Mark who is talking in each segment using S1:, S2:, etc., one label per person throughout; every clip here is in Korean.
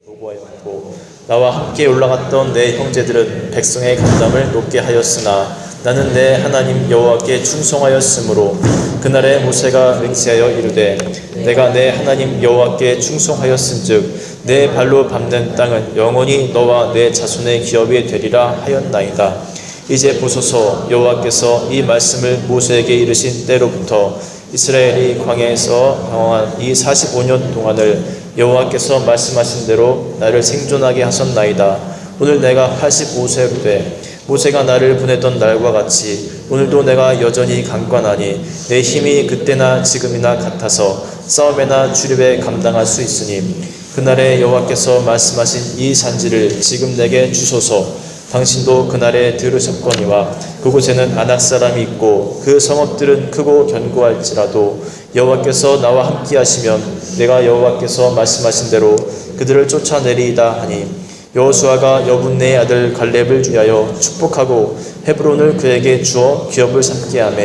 S1: 보고하였고 나와 함께 올라갔던 내 형제들은 백성의 감담을 높게 하였으나 나는 내 하나님 여호와께 충성하였으므로 그날에 모세가 맹세하여 이르되 내가 내 하나님 여호와께 충성하였은즉 내 발로 밟는 땅은 영원히 너와 내 자손의 기업이 되리라 하였나이다. 이제 보소서, 여호와께서 이 말씀을 모세에게 이르신 때로부터 이스라엘이 광야에서 방황한 이 45년 동안을 여호와께서 말씀하신 대로 나를 생존하게 하셨나이다. 오늘 내가 85세로 돼 모세가 나를 보냈던 날과 같이 오늘도 내가 여전히 강건하니 내 힘이 그때나 지금이나 같아서 싸움에나 주립에 감당할 수 있으니 그날에 여호와께서 말씀하신 이 산지를 지금 내게 주소서. 당신도 그날에 들으셨거니와 그곳에는 아낙 사람이 있고 그 성읍들은 크고 견고할지라도 여호와께서 나와 함께 하시면 내가 여호와께서 말씀하신 대로 그들을 쫓아내리이다 하니 여호수아가 여분네의 아들 갈렙을 위하여 축복하고 헤브론을 그에게 주어 기업을 삼게 하며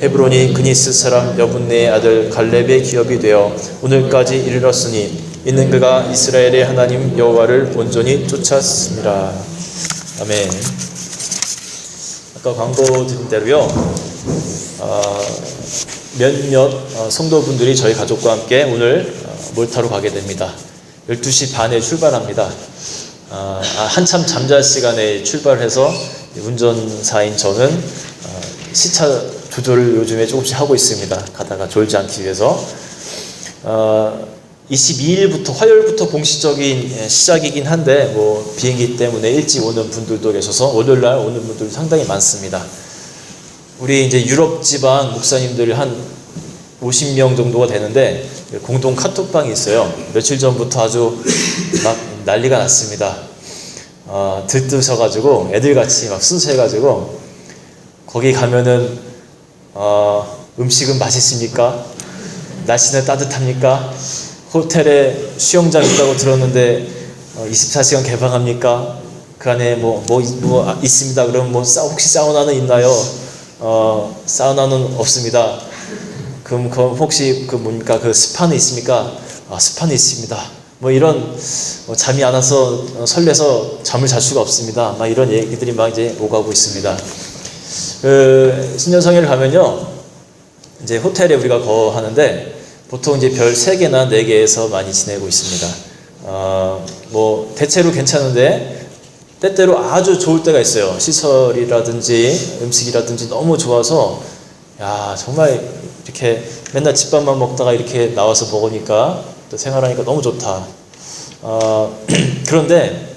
S1: 헤브론이 그니스 사람 여분네의 아들 갈렙의 기업이 되어 오늘까지 이르렀으니 이는 그가 이스라엘의 하나님 여호와를 온전히 쫓았습니다. 아멘. 아까 광고 드린 대로요, 몇몇 성도분들이 저희 가족과 함께 오늘 몰타로 가게 됩니다. 12시 반에 출발합니다. 한참 잠잘 시간에 출발해서 운전사인 저는 시차 조절을 요즘에 조금씩 하고 있습니다. 가다가 졸지 않기 위해서. 22일부터 화요일부터 공식적인 시작이긴 한데 비행기 때문에 일찍 오는 분들도 계셔서 월요일날 오는 분들이 상당히 많습니다. 우리 이제 유럽 지방 목사님들 한 50명 정도가 되는데 공동 카톡방이 있어요. 며칠 전부터 아주 막 난리가 났습니다. 들뜨셔가지고 애들같이 막 순수해가지고 거기 가면은 음식은 맛있습니까? 날씨는 따뜻합니까? 호텔에 수영장 있다고 들었는데 24시간 개방합니까? 그 안에 뭐 있습니다. 그럼 혹시 사우나는 있나요? 사우나는 없습니다. 그럼 혹시 그 스파는 있습니까? 스파는 있습니다. 이런 잠이 안 와서 설레서 잠을 잘 수가 없습니다. 막 이런 얘기들이 막 이제 오가고 있습니다. 신년성회를 가면요, 이제 호텔에 우리가 거하는데 보통 이제 별 3개나 4개에서 많이 지내고 있습니다. 대체로 괜찮은데 때때로 아주 좋을 때가 있어요. 시설이라든지 음식이라든지 너무 좋아서 정말 이렇게 맨날 집밥만 먹다가 이렇게 나와서 먹으니까 또 생활하니까 너무 좋다. 그런데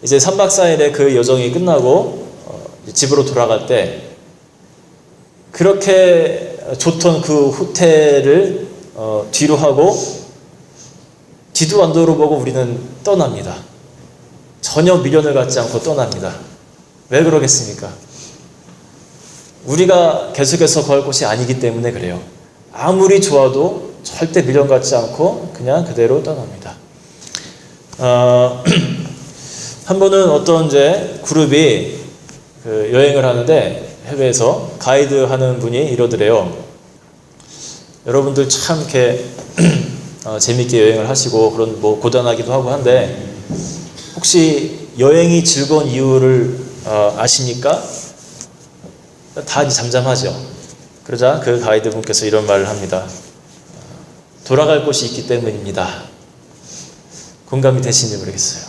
S1: 이제 3박 4일의 그 여정이 끝나고 집으로 돌아갈 때 그렇게 좋던 그 호텔을 뒤로 하고 뒤도 안 돌아보고 우리는 떠납니다. 전혀 미련을 갖지 않고 떠납니다. 왜 그러겠습니까? 우리가 계속해서 걸 곳이 아니기 때문에 그래요. 아무리 좋아도 절대 미련 갖지 않고 그냥 그대로 떠납니다. 한 번은 어떤 이제 그룹이 여행을 하는데 해외에서 가이드 하는 분이 이러더래요. 여러분들 참 이렇게 재밌게 여행을 하시고 그런 고단하기도 하고 한데 혹시 여행이 즐거운 이유를 아십니까? 다 이제 잠잠하죠. 그러자 그 가이드 분께서 이런 말을 합니다. 돌아갈 곳이 있기 때문입니다. 공감이 되시는지 모르겠어요.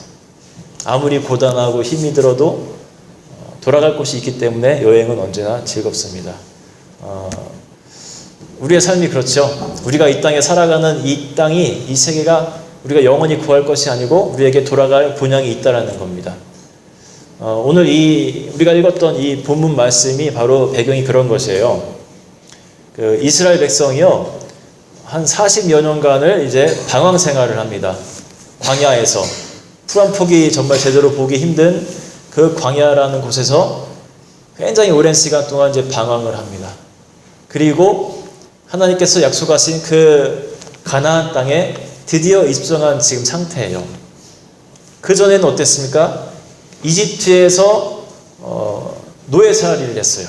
S1: 아무리 고단하고 힘이 들어도 돌아갈 곳이 있기 때문에 여행은 언제나 즐겁습니다. 우리의 삶이 그렇죠. 우리가 이 땅에 살아가는 이 땅이, 이 세계가 우리가 영원히 구할 것이 아니고 우리에게 돌아갈 본향이 있다라는 겁니다. 오늘 우리가 읽었던 이 본문 말씀이 바로 배경이 그런 것이에요. 이스라엘 백성이요, 한 40여 년간을 이제 방황 생활을 합니다. 광야에서 풀 한 폭이 정말 제대로 보기 힘든 그 광야라는 곳에서 굉장히 오랜 시간 동안 이제 방황을 합니다. 그리고 하나님께서 약속하신 그 가나안 땅에 드디어 입성한 지금 상태예요. 그 전에는 어땠습니까? 이집트에서 노예살이를 했어요.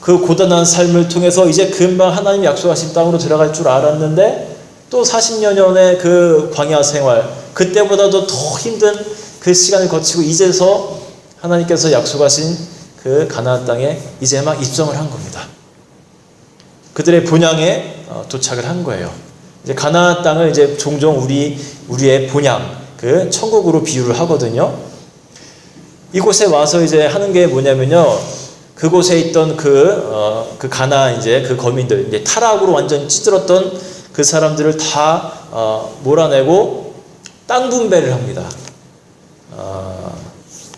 S1: 그 고단한 삶을 통해서 이제 금방 하나님이 약속하신 땅으로 들어갈 줄 알았는데 또 40여 년의 그 광야 생활, 그때보다도 더 힘든 그 시간을 거치고 이제서 하나님께서 약속하신 그 가나안 땅에 이제 막 입성을 한 겁니다. 그들의 본향에 도착을 한 거예요. 이제 가나안 땅을 이제 종종 우리의 본향, 그 천국으로 비유를 하거든요. 이곳에 와서 이제 하는 게 뭐냐면요, 그곳에 있던 그 가나안 이제 그 거민들, 이제 타락으로 완전 찌들었던 그 사람들을 다 몰아내고 땅 분배를 합니다.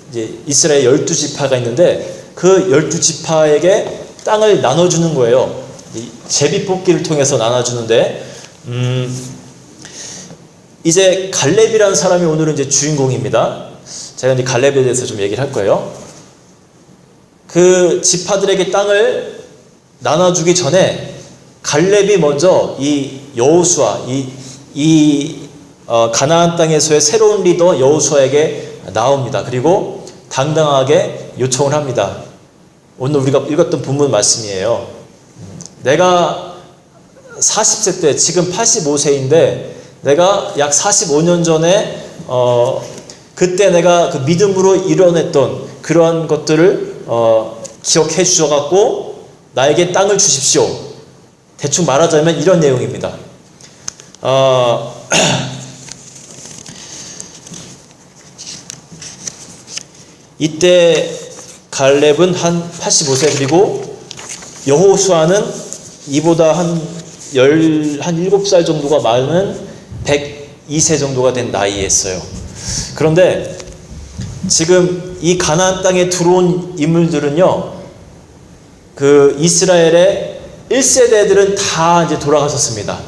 S1: 이제 이스라엘 12지파가 있는데 그 12지파에게 땅을 나눠주는 거예요. 제비뽑기를 통해서 나눠주는데, 이제 갈렙이라는 사람이 오늘은 이제 주인공입니다. 제가 이제 갈렙에 대해서 좀 얘기를 할 거예요. 그 지파들에게 땅을 나눠주기 전에 갈렙이 먼저 이 여호수아, 가나안 땅에서의 새로운 리더 여호수아에게 나옵니다. 그리고 당당하게 요청을 합니다. 오늘 우리가 읽었던 본문 말씀이에요. 내가 40세 때, 지금 85세인데 내가 약 45년 전에 그때 내가 그 믿음으로 이뤄냈던 그런 것들을 기억해 주셔갖고 나에게 땅을 주십시오. 대충 말하자면 이런 내용입니다. 이때 갈렙은 한 85세, 그리고 여호수아는 이보다 한 7살 정도가 많은 102세 정도가 된 나이였어요. 그런데 지금 이 가나안 땅에 들어온 인물들은요, 그 이스라엘의 1세대들은 다 이제 돌아가셨습니다.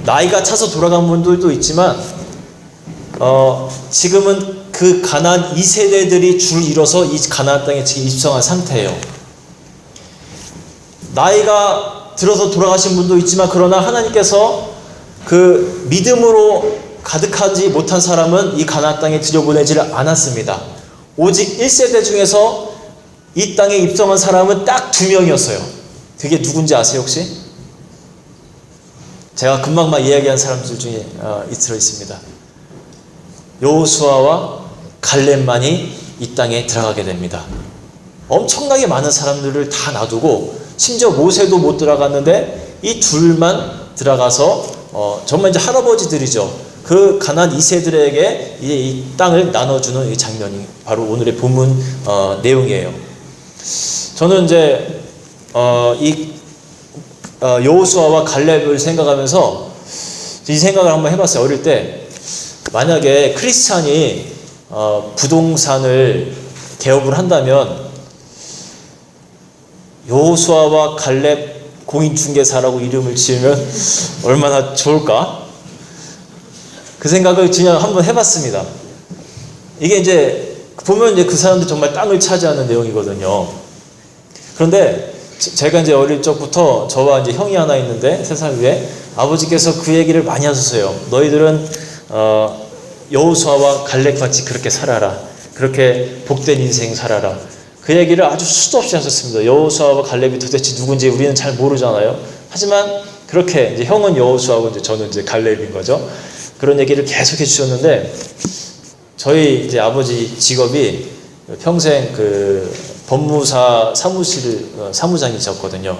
S1: 나이가 차서 돌아간 분들도 있지만 지금은 그 가나안 2세대들이 줄 이뤄서 이 가나안 땅에 지금 입성한 상태예요. 나이가 들어서 돌아가신 분도 있지만, 그러나 하나님께서 그 믿음으로 가득하지 못한 사람은 이 가나안 땅에 들여보내지를 않았습니다. 오직 1세대 중에서 이 땅에 입성한 사람은 딱 2명이었어요. 그게 누군지 아세요 혹시? 제가 금방 막 이야기한 사람들 중에 들어 있습니다. 여호수아와 갈렙만이 이 땅에 들어가게 됩니다. 엄청나게 많은 사람들을 다 놔두고, 심지어 모세도 못 들어갔는데 이 둘만 들어가서 정말 이제 할아버지들이죠. 그 가나안 2세들에게 이 땅을 나눠주는 이 장면이 바로 오늘의 본문 내용이에요. 저는 이제 여호수아와 갈렙을 생각하면서 이 생각을 한번 해봤어요. 어릴 때 만약에 크리스찬이 부동산을 개업을 한다면 여호수아와 갈렙 공인중개사라고 이름을 지으면 얼마나 좋을까? 그 생각을 그냥 한번 해봤습니다. 이게 이제 보면 이제 그 사람들 정말 땅을 차지하는 내용이거든요. 그런데 제가 이제 어릴 적부터 저와 이제 형이 하나 있는데 3살 위에, 아버지께서 그 얘기를 많이 하셨어요. 너희들은 여호수아와 갈렙 같이 그렇게 살아라. 그렇게 복된 인생 살아라. 그 얘기를 아주 수도 없이 하셨습니다. 여호수아와 갈렙이 도대체 누군지 우리는 잘 모르잖아요. 하지만 그렇게 이제 형은 여호수아고 이제 저는 이제 갈렙인 거죠. 그런 얘기를 계속 해주셨는데, 저희 이제 아버지 직업이 평생 그 법무사 사무장이셨거든요.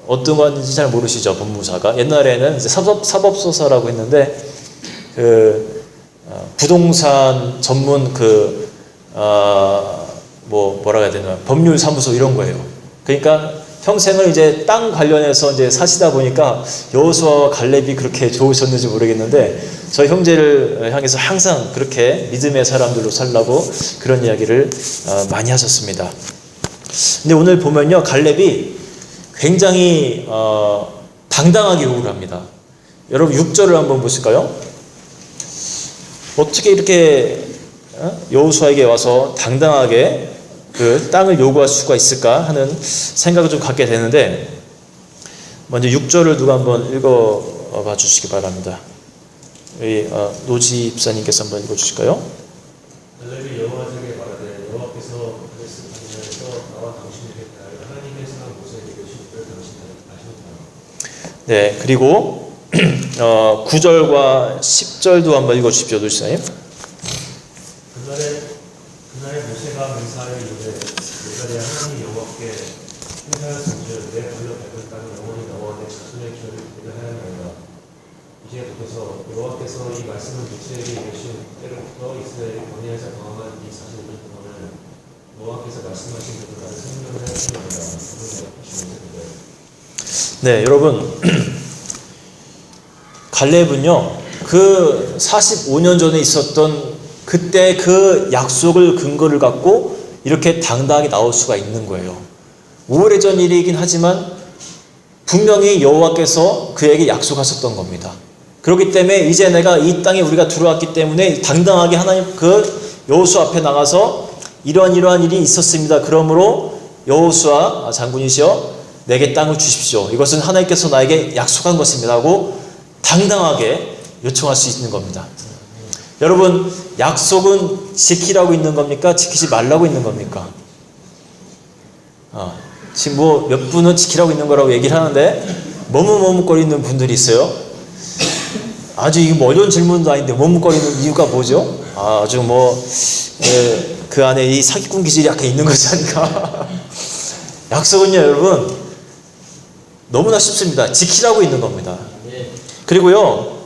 S1: 어떤 건지 잘 모르시죠, 법무사가? 옛날에는 이제 사법소사라고 했는데, 그 부동산 전문 뭐라고 해야 되나, 법률사무소 이런 거예요. 그러니까 평생을 이제 땅 관련해서 이제 사시다 보니까 여호수아와 갈렙이 그렇게 좋으셨는지 모르겠는데, 저희 형제를 향해서 항상 그렇게 믿음의 사람들로 살라고 그런 이야기를 많이 하셨습니다. 근데 오늘 보면요, 갈렙이 굉장히 당당하게 요구를 합니다. 여러분 6절을 한번 보실까요? 어떻게 이렇게 여호수아에게 와서 당당하게 그 땅을 요구할 수가 있을까 하는 생각을 좀 갖게 되는데, 먼저 6절을 누가 한번 읽어봐 주시기 바랍니다. 우리 노지 집사님께서 한번 읽어주실까요?
S2: 갈렙이 여호와에게 말하되, 여호와께서 말씀하시면서 나와 당신에게 하나님의 사람 모세에게 주신 뜻을 당신은 아시는가?
S1: 네, 그리고 9절과 10절도 한번 읽어주십시오. 도시사님.
S2: 그날에 모세가 맹세하여 이르되 내가 내 하나님 여호와께 행사하였은즉 내 벌려 밟은 땅은 영원히 너와 내 자손의 기업이 되게 하였나이다. 이제부터서 여호와께서 이 말씀을 모세에게 이르신 때로부터 이스라엘이 광야에서 방황한 이 40년 동안을 여호와께서 말씀하신 대로 나를 생명을 하였습니다.
S1: 네, 여러분 갈렙은요 그 45년 전에 있었던 그때 그 약속을 근거를 갖고 이렇게 당당하게 나올 수가 있는 거예요. 오래전 일이긴 하지만 분명히 여호와께서 그에게 약속하셨던 겁니다. 그렇기 때문에 이제 내가 이 땅에 우리가 들어왔기 때문에 당당하게 하나님 그 여호수아 앞에 나가서 이러한 일이 있었습니다. 그러므로 여호수아 장군이시여 내게 땅을 주십시오. 이것은 하나님께서 나에게 약속한 것입니다 하고 당당하게 요청할 수 있는 겁니다. 여러분 약속은 지키라고 있는 겁니까? 지키지 말라고 있는 겁니까? 지금 뭐 몇 분은 지키라고 있는 거라고 얘기를 하는데 머뭇머뭇거리는 분들이 있어요. 아주 이게 뭐 어려운 질문도 아닌데 머뭇거리는 이유가 뭐죠? 아주 뭐 그 안에 이 사기꾼 기질이 약간 있는 거지 않을까? 약속은요 여러분 너무나 쉽습니다. 지키라고 있는 겁니다. 그리고요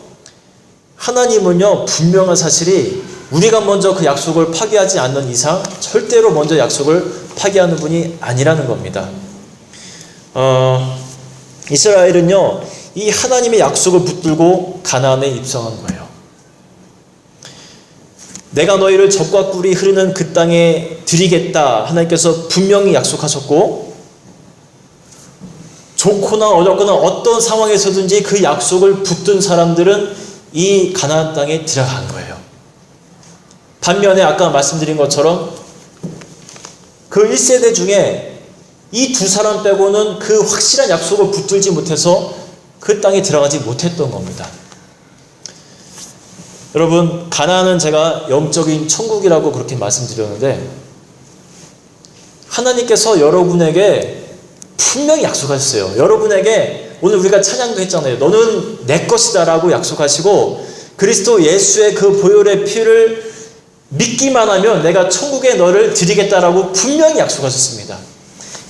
S1: 하나님은요 분명한 사실이 우리가 먼저 그 약속을 파기하지 않는 이상 절대로 먼저 약속을 파기하는 분이 아니라는 겁니다. 이스라엘은요 이 하나님의 약속을 붙들고 가나안에 입성한 거예요. 내가 너희를 젖과 꿀이 흐르는 그 땅에 드리겠다 하나님께서 분명히 약속하셨고 좋거나 어렵거나 어떤 상황에서든지 그 약속을 붙든 사람들은 이 가나안 땅에 들어간 거예요. 반면에 아까 말씀드린 것처럼 그 1세대 중에 이 두 사람 빼고는 그 확실한 약속을 붙들지 못해서 그 땅에 들어가지 못했던 겁니다. 여러분 가나안은 제가 영적인 천국이라고 그렇게 말씀드렸는데 하나님께서 여러분에게 분명히 약속하셨어요. 여러분에게 오늘 우리가 찬양도 했잖아요. 너는 내 것이다 라고 약속하시고 그리스도 예수의 그 보혈의 피를 믿기만 하면 내가 천국에 너를 드리겠다라고 분명히 약속하셨습니다.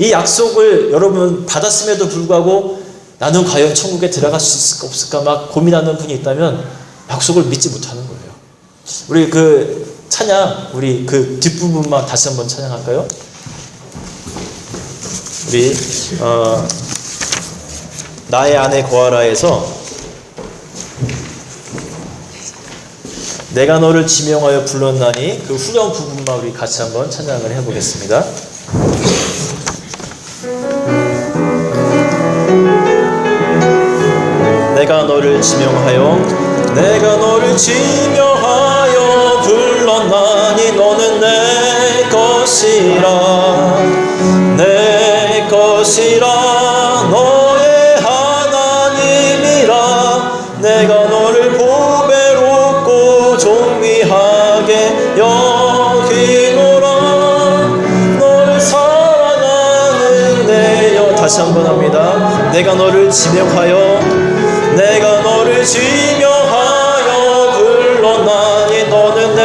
S1: 이 약속을 여러분 받았음에도 불구하고 나는 과연 천국에 들어갈 수 있을까 없을까 막 고민하는 분이 있다면 약속을 믿지 못하는 거예요. 우리 그 찬양 우리 그 뒷부분만 다시 한번 찬양할까요? 우리 나의 안에 거하라에서 내가 너를 지명하여 불렀나니 그 후렴 부분만 우리 같이 한번 찬양을 해보겠습니다. 내가 너를 지명하여 불렀나니 너는 내 것이라 너의 하나님이라 내가 너를 보배롭고 존귀하게 여기노라 너를 사랑하는 내 여 다시 한번 합니다. 내가 너를 지명하여 불렀나니 너는 내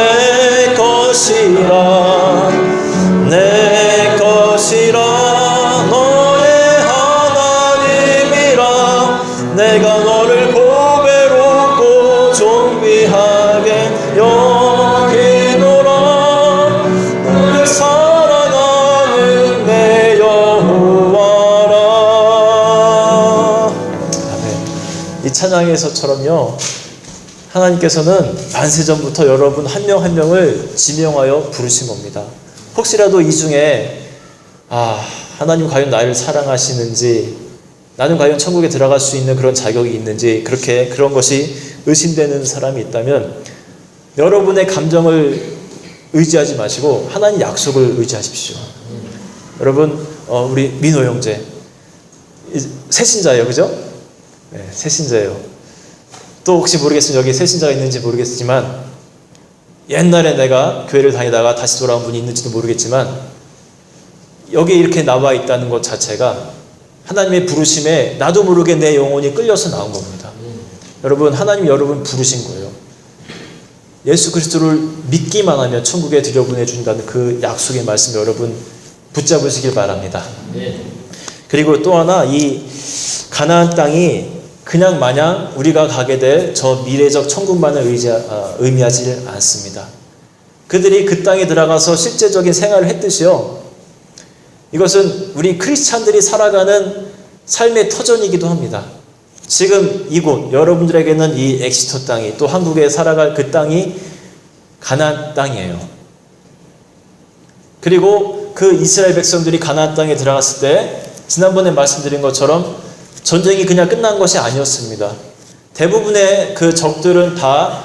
S1: 것이라 너의 하나님이라 내가 너를 보배롭고 존귀하게 여기노라 너를 사랑하는 내 여호와라. 아멘. 이 찬양에서처럼요 하나님께서는 만세전부터 여러분 한 명 한 명을 지명하여 부르신 겁니다. 혹시라도 이 중에 하나님 과연 나를 사랑하시는지 나는 과연 천국에 들어갈 수 있는 그런 자격이 있는지 그런 것이 의심되는 사람이 있다면 여러분의 감정을 의지하지 마시고 하나님 약속을 의지하십시오. 여러분 우리 민호 형제 새신자예요, 그죠? 네, 새신자예요. 또 혹시 모르겠으면 여기 새신자가 있는지 모르겠지만 옛날에 내가 교회를 다니다가 다시 돌아온 분이 있는지도 모르겠지만 여기 이렇게 나와 있다는 것 자체가 하나님의 부르심에 나도 모르게 내 영혼이 끌려서 나온 겁니다. 여러분, 하나님 여러분 부르신 거예요. 예수 그리스도를 믿기만 하면 천국에 들여보내준다는 그 약속의 말씀 여러분 붙잡으시길 바랍니다. 그리고 또 하나, 이 가나안 땅이 그냥 마냥 우리가 가게 될 저 미래적 천국만을 의미하지 않습니다. 그들이 그 땅에 들어가서 실제적인 생활을 했듯이요, 이것은 우리 크리스찬들이 살아가는 삶의 터전이기도 합니다. 지금 이곳 여러분들에게는 이 엑시터 땅이, 또 한국에 살아갈 그 땅이 가나안 땅이에요. 그리고 그 이스라엘 백성들이 가나안 땅에 들어갔을 때 지난번에 말씀드린 것처럼 전쟁이 그냥 끝난 것이 아니었습니다. 대부분의 그 적들은 다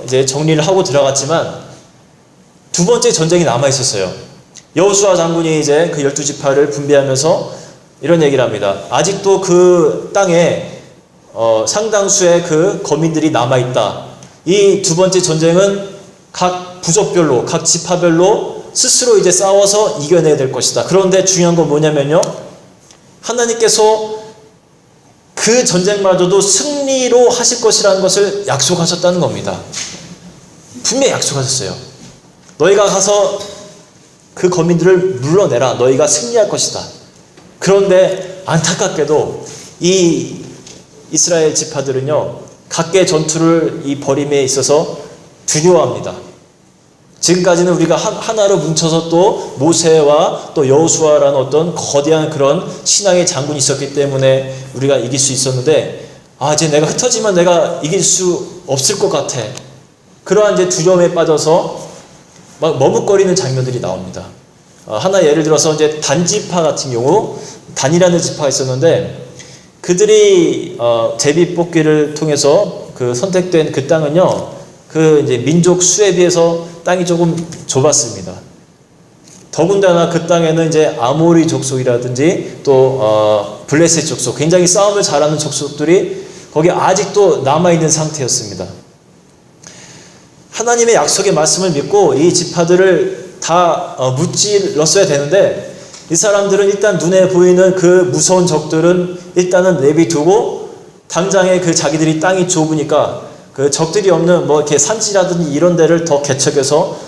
S1: 이제 정리를 하고 들어갔지만 두 번째 전쟁이 남아 있었어요. 여호수아 장군이 이제 그 12지파를 분배하면서 이런 얘기를 합니다. 아직도 그 땅에 상당수의 그 거민들이 남아 있다. 이 두 번째 전쟁은 각 부족별로, 각 지파별로 스스로 이제 싸워서 이겨내야 될 것이다. 그런데 중요한 건 뭐냐면요, 하나님께서 그 전쟁마저도 승리로 하실 것이라는 것을 약속하셨다는 겁니다. 분명히 약속하셨어요. 너희가 가서 그 거민들을 물러내라. 너희가 승리할 것이다. 그런데 안타깝게도 이 이스라엘 지파들은요, 각계 전투를 이 벌임에 있어서 두려워합니다. 지금까지는 우리가 하나로 뭉쳐서 또 모세와 또 여호수아라는 어떤 거대한 그런 신앙의 장군이 있었기 때문에 우리가 이길 수 있었는데, 이제 내가 흩어지면 내가 이길 수 없을 것 같아. 그러한 이제 두려움에 빠져서 막 머뭇거리는 장면들이 나옵니다. 하나 예를 들어서 이제 단지파 같은 경우, 단이라는 지파가 있었는데, 그들이 제비 뽑기를 통해서 그 선택된 그 땅은요, 그 이제 민족 수에 비해서 땅이 조금 좁았습니다. 더군다나 그 땅에는 이제 아모리 족속이라든지 또 블레셋 족속, 굉장히 싸움을 잘하는 족속들이 거기 아직도 남아있는 상태였습니다. 하나님의 약속의 말씀을 믿고 이 지파들을 다 무찔렀어야 되는데, 이 사람들은 일단 눈에 보이는 그 무서운 적들은 일단은 내비두고 당장에 그 자기들이 땅이 좁으니까 그 적들이 없는 뭐 이렇게 산지라든지 이런 데를 더 개척해서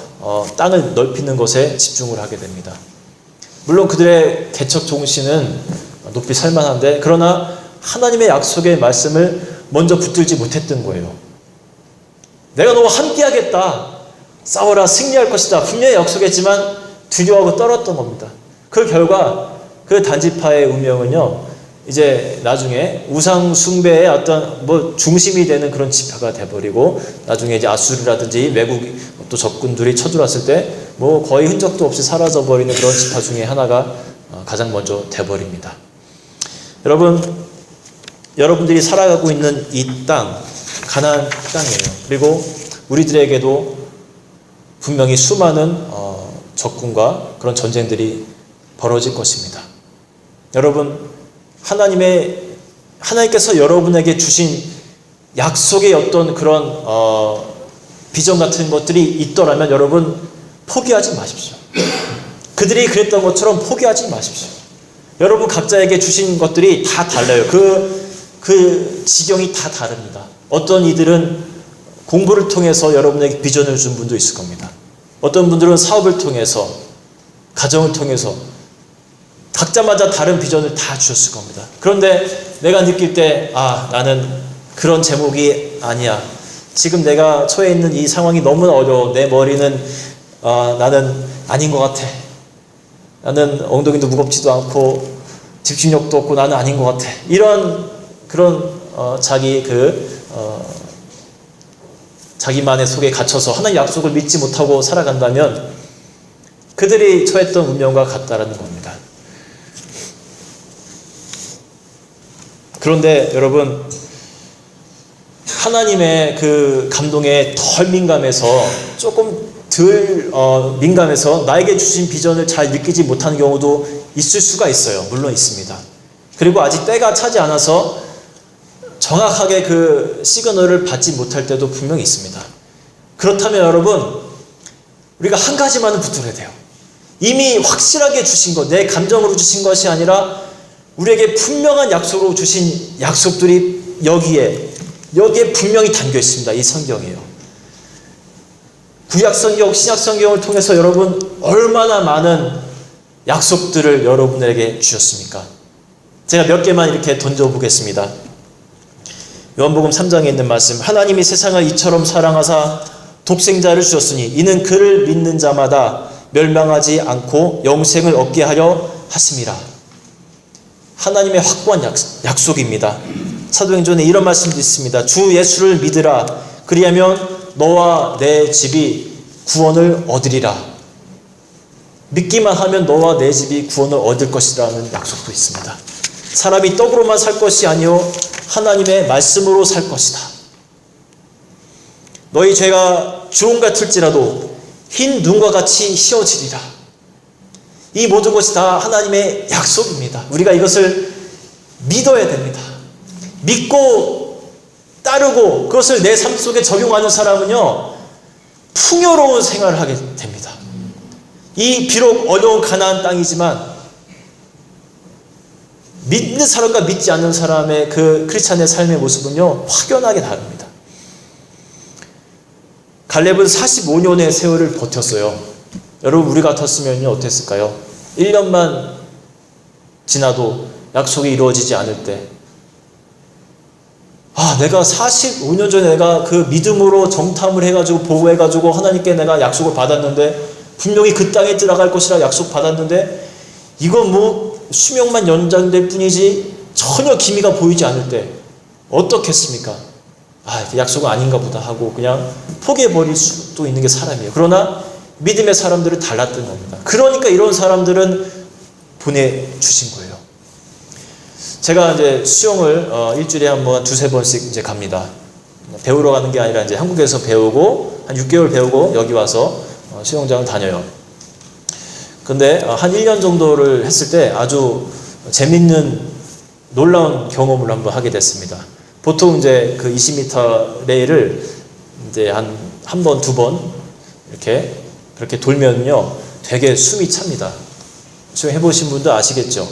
S1: 땅을 넓히는 것에 집중을 하게 됩니다. 물론 그들의 개척 정신은 높이 살만한데, 그러나 하나님의 약속의 말씀을 먼저 붙들지 못했던 거예요. 내가 너와 함께하겠다, 싸워라, 승리할 것이다, 분명히 약속했지만 두려워하고 떨었던 겁니다. 그 결과 그 단지파의 운명은요, 이제 나중에 우상 숭배의 어떤 뭐 중심이 되는 그런 지파가 돼버리고, 나중에 이제 아수르라든지 외국 또 적군들이 쳐들어왔을 때 뭐 거의 흔적도 없이 사라져버리는 그런 지파 중에 하나가 가장 먼저 돼버립니다. 여러분들이 살아가고 있는 이 땅, 가나안 땅이에요. 그리고 우리들에게도 분명히 수많은 적군과 그런 전쟁들이 벌어질 것입니다. 여러분, 하나님께서 여러분에게 주신 약속의 어떤 그런 비전 같은 것들이 있더라면 여러분 포기하지 마십시오. 그들이 그랬던 것처럼 포기하지 마십시오. 여러분 각자에게 주신 것들이 다 달라요. 그 지경이 다 다릅니다. 어떤 이들은 공부를 통해서 여러분에게 비전을 준 분도 있을 겁니다. 어떤 분들은 사업을 통해서, 가정을 통해서, 각자마다 다른 비전을 다 주셨을 겁니다. 그런데 내가 느낄 때 나는 그런 제목이 아니야. 지금 내가 처해 있는 이 상황이 너무 어려워. 내 머리는 나는 아닌 것 같아. 나는 엉덩이도 무겁지도 않고 집중력도 없고 나는 아닌 것 같아. 이런 그런 자기만의 속에 갇혀서 하나님의 약속을 믿지 못하고 살아간다면 그들이 처했던 운명과 같다라는 겁니다. 그런데 여러분, 하나님의 그 감동에 덜 민감해서, 조금 덜 민감해서 나에게 주신 비전을 잘 느끼지 못하는 경우도 있을 수가 있어요. 물론 있습니다. 그리고 아직 때가 차지 않아서 정확하게 그 시그널을 받지 못할 때도 분명히 있습니다. 그렇다면 여러분, 우리가 한 가지만은 붙들어야 돼요. 이미 확실하게 주신 것, 내 감정으로 주신 것이 아니라 우리에게 분명한 약속으로 주신 약속들이 여기에 여기에 분명히 담겨 있습니다. 이 성경이에요. 구약성경, 신약성경을 통해서 여러분 얼마나 많은 약속들을 여러분에게 주셨습니까? 제가 몇 개만 이렇게 던져보겠습니다. 요한복음 3장에 있는 말씀, 하나님이 세상을 이처럼 사랑하사 독생자를 주셨으니 이는 그를 믿는 자마다 멸망하지 않고 영생을 얻게 하려 하심이라. 하나님의 확고한 약속입니다. 사도행전에 이런 말씀도 있습니다. 주 예수를 믿으라. 그리하면 너와 내 집이 구원을 얻으리라. 믿기만 하면 너와 내 집이 구원을 얻을 것이라는 약속도 있습니다. 사람이 떡으로만 살 것이 아니요 하나님의 말씀으로 살 것이다. 너희 죄가 주홍 같을지라도 흰 눈과 같이 휘어지리라. 이 모든 것이 다 하나님의 약속입니다. 우리가 이것을 믿어야 됩니다. 믿고 따르고 그것을 내 삶 속에 적용하는 사람은요, 풍요로운 생활을 하게 됩니다. 이 비록 어려운 가나안 땅이지만 믿는 사람과 믿지 않는 사람의 그 크리스찬의 삶의 모습은요, 확연하게 다릅니다. 갈렙은 45년의 세월을 버텼어요. 여러분, 우리 같았으면요 어땠을까요? 1년만 지나도 약속이 이루어지지 않을 때, 내가 45년 전에 내가 그 믿음으로 정탐을 해가지고 보고해가지고 하나님께 내가 약속을 받았는데, 분명히 그 땅에 들어갈 것이라 약속 받았는데, 이건 뭐 수명만 연장될 뿐이지 전혀 기미가 보이지 않을 때 어떻겠습니까? 약속은 아닌가 보다 하고 그냥 포기해버릴 수도 있는 게 사람이에요. 그러나 믿음의 사람들은 달랐던 겁니다. 그러니까 이런 사람들은 보내주신 거예요. 제가 이제 수영을 일주일에 한 번, 두세 번씩 이제 갑니다. 배우러 가는 게 아니라 이제 한국에서 배우고 한 6개월 배우고 여기 와서 수영장을 다녀요. 근데 한 1년 정도를 했을 때 아주 재밌는 놀라운 경험을 한번 하게 됐습니다. 보통 이제 그 20m 레일을 이제 한 번, 두 번 이렇게 그렇게 돌면요 되게 숨이 찹니다. 수영 해보신 분도 아시겠죠?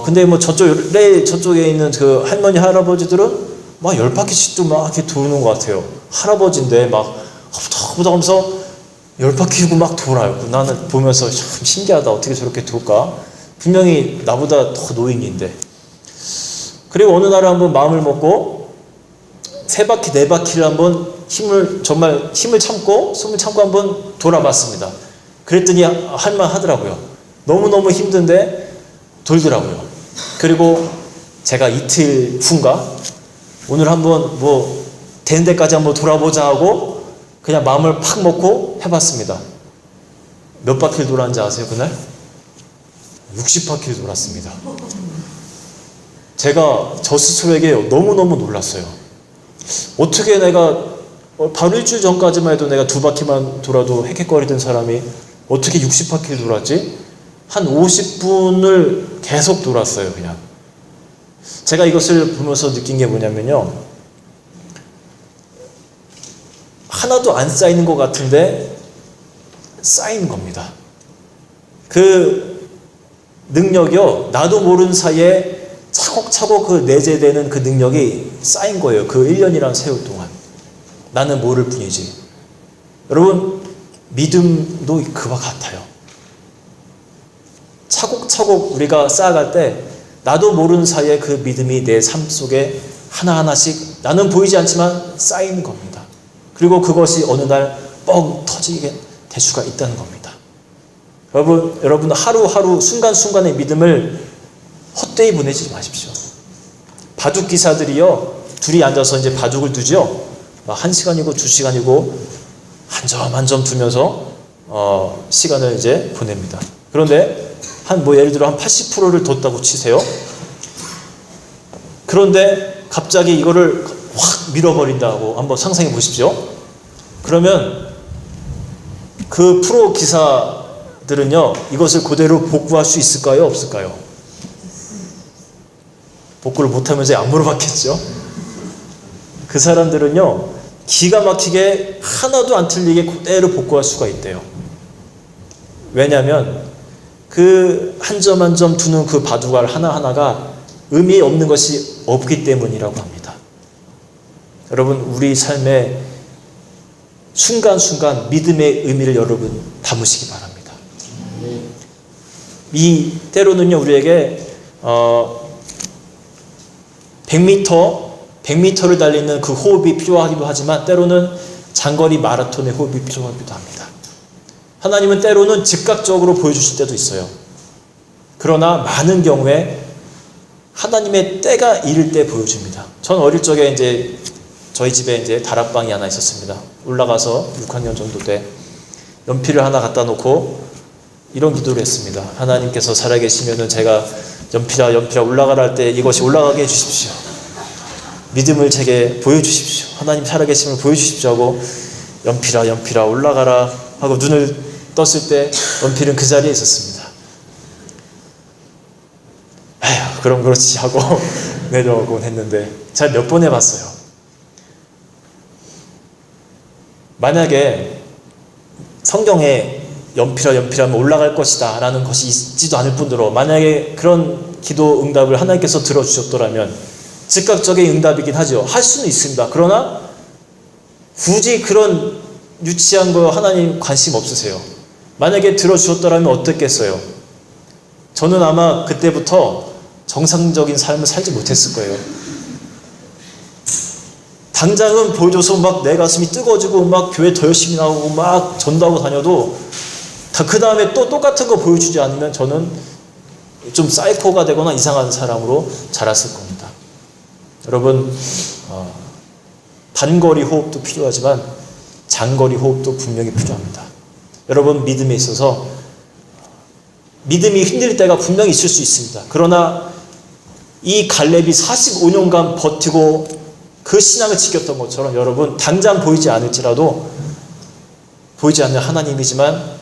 S1: 근데 뭐 저쪽 레일 저쪽에 있는 그 할머니 할아버지들은 막 10바퀴씩도 막 이렇게 도는 것 같아요. 할아버지인데 막 보다 하면서 10바퀴고 막 돌아요. 나는 보면서 참 신기하다. 어떻게 저렇게 돌까? 분명히 나보다 더 노인인데. 그리고 어느 날에 한번 마음을 먹고 3바퀴, 4바퀴를 한번 정말 힘을 참고 숨을 참고 한번 돌아봤습니다. 그랬더니 할만 하더라고요. 너무너무 힘든데 돌더라고요. 그리고 제가 이틀 후인가 오늘 한번 뭐 되는 데까지 한번 돌아보자 하고 그냥 마음을 팍 먹고 해봤습니다. 몇 바퀴를 돌았는지 아세요? 그날? 60바퀴를 돌았습니다. 제가 저 스스로에게 너무너무 놀랐어요. 어떻게 내가 바로 일주일 전까지만 해도 내가 2바퀴만 돌아도 헥헥거리던 사람이 어떻게 60바퀴를 돌았지? 한 50분을 계속 돌았어요. 그냥 제가 이것을 보면서 느낀 게 뭐냐면요, 하나도 안 쌓이는 것 같은데 쌓이는 겁니다. 그 능력이요, 나도 모르는 사이에 차곡차곡 그 내재되는 그 능력이 쌓인 거예요. 그 1년이라는 세월 동안. 나는 모를 뿐이지. 여러분, 믿음도 그와 같아요. 차곡차곡 우리가 쌓아갈 때 나도 모르는 사이에 그 믿음이 내 삶 속에 하나하나씩 나는 보이지 않지만 쌓이는 겁니다. 그리고 그것이 어느 날 뻥 터지게 될 수가 있다는 겁니다. 여러분 하루하루 순간순간의 믿음을 헛되이 보내지 마십시오. 바둑 기사들이요, 둘이 앉아서 이제 바둑을 두죠. 막 1시간이고 2시간이고 한 점 한 점 두면서 시간을 이제 보냅니다. 그런데 예를 들어 한 80%를 뒀다고 치세요. 그런데 갑자기 이거를 확 밀어버린다고 한번 상상해 보십시오. 그러면 그 프로 기사들은요, 이것을 그대로 복구할 수 있을까요? 없을까요? 복구를 못하면서 안 물어봤겠죠? 그 사람들은요, 기가 막히게 하나도 안 틀리게 그대로 복구할 수가 있대요. 왜냐하면 그 한 점 한 점 두는 그 바둑알 하나하나가 의미 없는 것이 없기 때문이라고 합니다. 여러분, 우리 삶의 순간순간 믿음의 의미를 여러분 담으시기 바랍니다. 이 때로는요, 우리에게 100m를 달리는 그 호흡이 필요하기도 하지만 때로는 장거리 마라톤의 호흡이 필요하기도 합니다. 하나님은 때로는 즉각적으로 보여주실 때도 있어요. 그러나 많은 경우에 하나님의 때가 이를 때 보여줍니다. 전 어릴 적에 이제 저희 집에 이제 다락방이 하나 있었습니다. 올라가서 6학년 정도 때 연필을 하나 갖다 놓고 이런 기도를 했습니다. 하나님께서 살아계시면은 제가 연필아 올라가라 할 때 이것이 올라가게 해주십시오. 믿음을 제게 보여주십시오. 하나님 살아계심을 보여주십시오 하고 연필아 올라가라 하고 눈을 떴을 때 연필은 그 자리에 있었습니다. 에휴, 그럼 그렇지 하고 내려오곤 했는데 잘 몇 번 해봤어요. 만약에 성경에 연필아 하면 올라갈 것이다 라는 것이 있지도 않을 뿐더러 만약에 그런 기도 응답을 하나님께서 들어주셨더라면 즉각적인 응답이긴 하죠. 할 수는 있습니다. 그러나 굳이 그런 유치한 거 하나님 관심 없으세요. 만약에 들어주셨더라면 어떻겠어요? 저는 아마 그때부터 정상적인 삶을 살지 못했을 거예요. 당장은 보여줘서 막 내 가슴이 뜨거워지고 막 교회 더 열심히 나오고 막 전도하고 다녀도 그 다음에 또 똑같은 거 보여주지 않으면 저는 좀 사이코가 되거나 이상한 사람으로 자랐을 겁니다. 여러분, 단거리 호흡도 필요하지만 장거리 호흡도 분명히 필요합니다. 여러분, 믿음에 있어서 믿음이 흔들릴 때가 분명히 있을 수 있습니다. 그러나 이 갈렙이 45년간 버티고 그 신앙을 지켰던 것처럼 여러분, 당장 보이지 않을지라도 보이지 않는 하나님이지만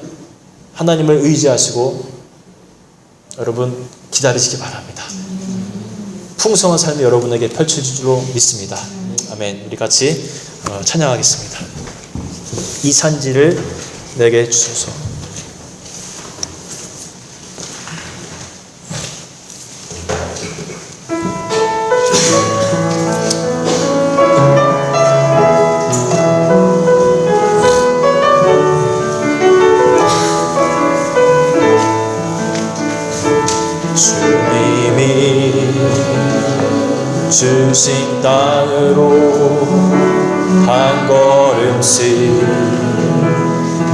S1: 하나님을 의지하시고 여러분 기다리시기 바랍니다. 풍성한 삶이 여러분에게 펼쳐질 줄로 믿습니다. 아멘. 우리 같이 찬양하겠습니다. 이 산지를 내게 주소서. 주신 땅으로 한 걸음씩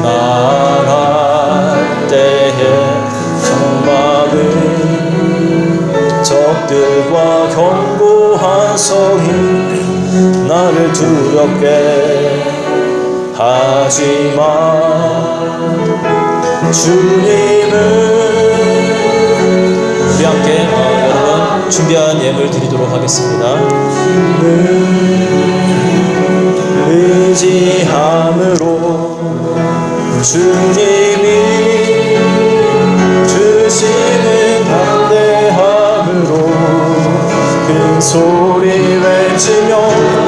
S1: 나아갈 때에 성막은 적들과 견고한 성이 나를 두렵게 하지만 주님은 우리 함께 여러분 준비한 예물 드리도록 하겠습니다. 의지함으로 주님이 주시는 담대함으로 큰 소리 외치며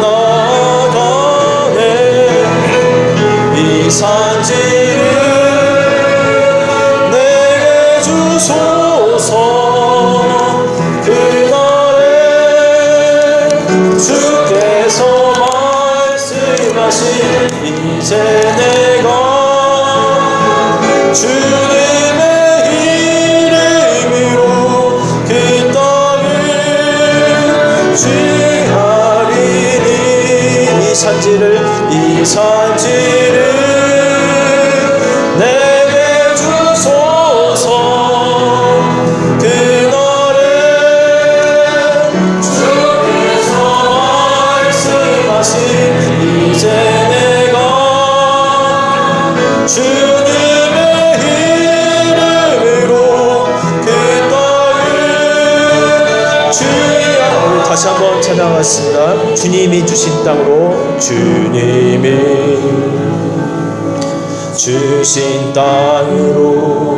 S1: 나아가네. 이 산지를 내게 주소서. 주께서 말씀하신 이제 내가 주님의 이름으로 그 땅을 취하리니 이 산지를 내게 주소서. 이제 내가 주님의 이름으로 그 땅을 취하리니 다시 한번 찬양하겠습니다. 주님이 주신 땅으로 주님이 주신 땅으로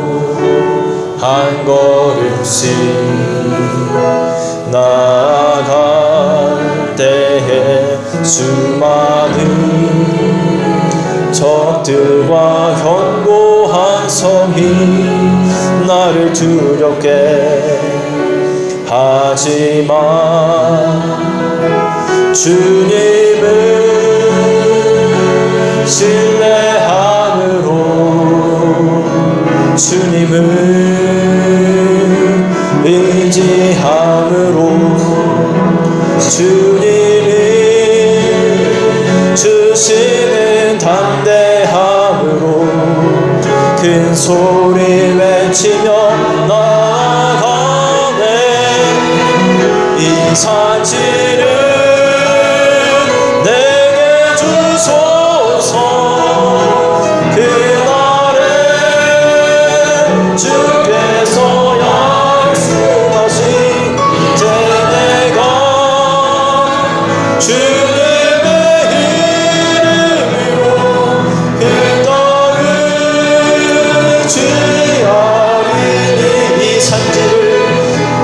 S1: 한 걸음씩 나아갈 때에 수많은 적들과 견고한 성이 나를 두렵게 하지만 주님은 신뢰함으로 주님을 의지함으로 주님이 주시는 담대함으로 큰 소리 외치며 나아가네. 이 산지를 내게 주소서. 그날에 주께서 약속하신 이제 내가 주님의 이름으로 그 땅을 취하리니.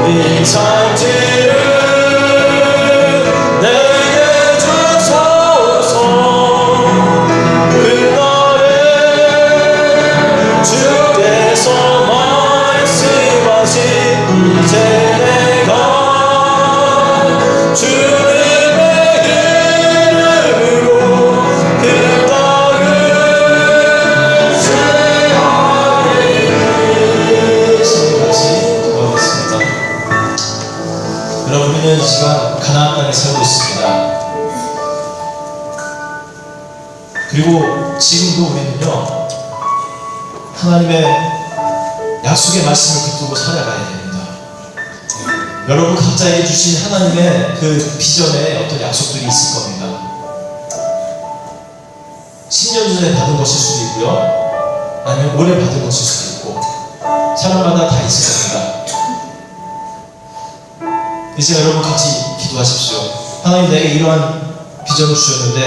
S1: 이 산지를 내게 주소서. 그날에 주께서 말씀하신 이제 내가 주님의 이름으로 그 땅을 취하리니. 같이 기도하겠습니다. 여러분, 우리는 이 시간 가나안 땅에 살고 있습니다. 그리고 지금도 우리는요, 하나님의 약속의 말씀을 붙들고 살아가야 됩니다. 여러분 각자에게 주신 하나님의 그 비전에 어떤 약속들이 있을 겁니다. 10년 전에 받은 것일 수도 있고요, 아니면 올해 받은 것일 수도 있고, 사람마다 다 있을 겁니다. 이제 여러분 같이 기도하십시오. 하나님, 내게 이러한 비전을 주셨는데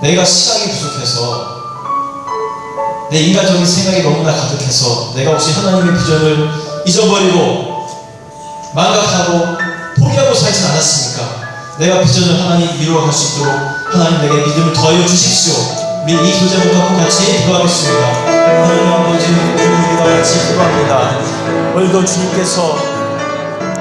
S1: 내가 시각이 부족해서, 내 인간적인 생각이 너무나 가득해서 내가 혹시 하나님의 비전을 잊어버리고 망각하고 포기하고 살진 않았습니까? 내가 비전을 하나님 이루어갈 수 있도록 하나님 내게 믿음을 더하여 주십시오. 우리 이 교제문 갖고 같이 기도하겠습니다. 하나님 아버지, 우리가 같이 기도합니다. 오늘도 주님께서